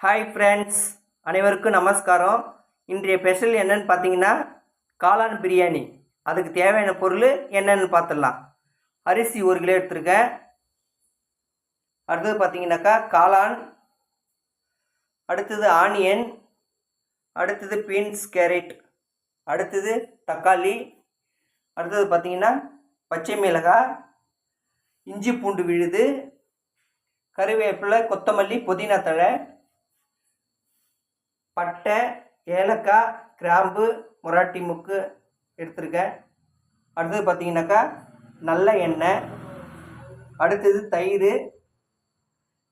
Hi friends, அனைவருக்கும் நமஸ்காரம். இன்றைய ஸ்பெஷல் என்னன்னு பார்த்தீங்கன்னா காளான் பிரியாணி. அதுக்கு தேவையான பொருள் என்னென்னு பார்த்துடலாம். அரிசி 1 கிலோ எடுத்துருக்கேன். அடுத்தது பார்த்தீங்கன்னாக்கா காளான், அடுத்தது ஆனியன், அடுத்தது பீன்ஸ் கேரட், அடுத்தது தக்காளி, அடுத்தது பார்த்தீங்கன்னா பச்சை மிளகாய், இஞ்சி பூண்டு விழுது, கருவேப்பிலை, கொத்தமல்லி, புதினா தழை, பட்டை, ஏலக்காய், கிராம்பு, முராட்டி முக்கு எடுத்துருக்கேன். அடுத்தது பார்த்தீங்கன்னாக்கா நல்ல எண்ணெய், அடுத்தது தயிர்,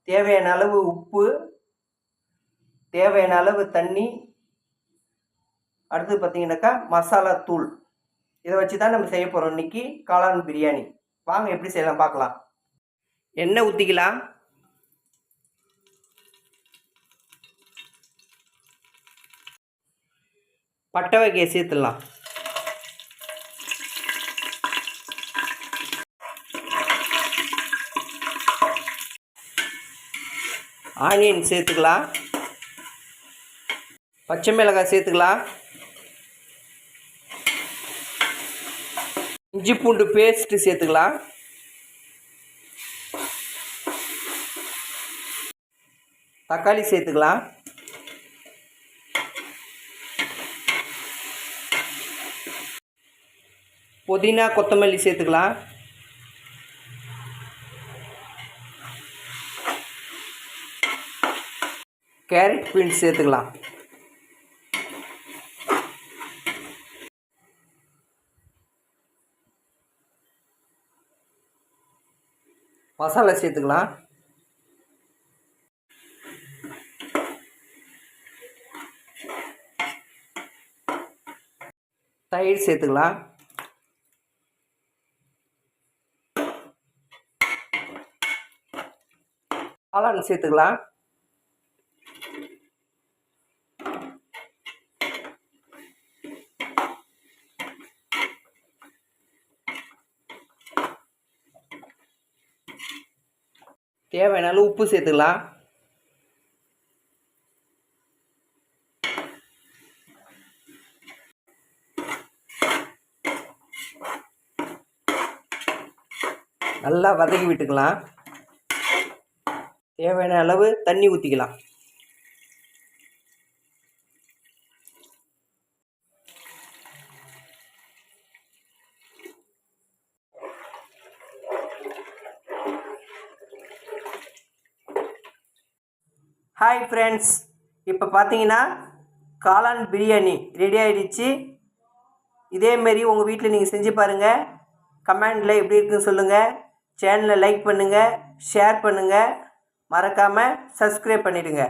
தேவையான அளவு உப்பு, தேவையான அளவு தண்ணி, அடுத்தது பார்த்தீங்கன்னாக்கா மசாலா தூள். இதை வச்சு தான் நம்ம செய்ய போகிறோம் இன்றைக்கி காளான் பிரியாணி. வாங்க எப்படி செய்யலாம் பார்க்கலாம். எண்ணெய் ஊற்றிக்கலாம். பட்டை வகையை சேர்த்துடலாம். ஆனியன் சேர்த்துக்கலாம். பச்சை மிளகாய் சேர்த்துக்கலாம். இஞ்சி பூண்டு பேஸ்ட்டு சேர்த்துக்கலாம். தக்காளி சேர்த்துக்கலாம். புதினா கொத்தமல்லி சேர்த்துக்கலாம். கேரட் பீன்ஸ் சேர்த்துக்கலாம். மசாலா சேர்த்துக்கலாம். தயிர் சேர்த்துக்கலாம். காளான் சேர்த்துக்கலாம். தேவையான அளவு உப்பு சேர்த்துக்கலாம். நல்லா வதக்கி விட்டுக்கலாம். தேவையான அளவு தண்ணி ஊற்றிக்கலாம். ஹாய் ஃப்ரெண்ட்ஸ், இப்போ பார்த்தீங்கன்னா காளான் பிரியாணி ரெடி ஆகிடுச்சு. இதேமாரி உங்கள் வீட்டில் நீங்கள் செஞ்சு பாருங்கள். கமெண்டில் எப்படி இருக்குன்னு சொல்லுங்கள். சேனலை லைக் பண்ணுங்கள், ஷேர் பண்ணுங்கள், மறக்காமல் சப்ஸ்கிரைப் பண்ணிவிடுங்க.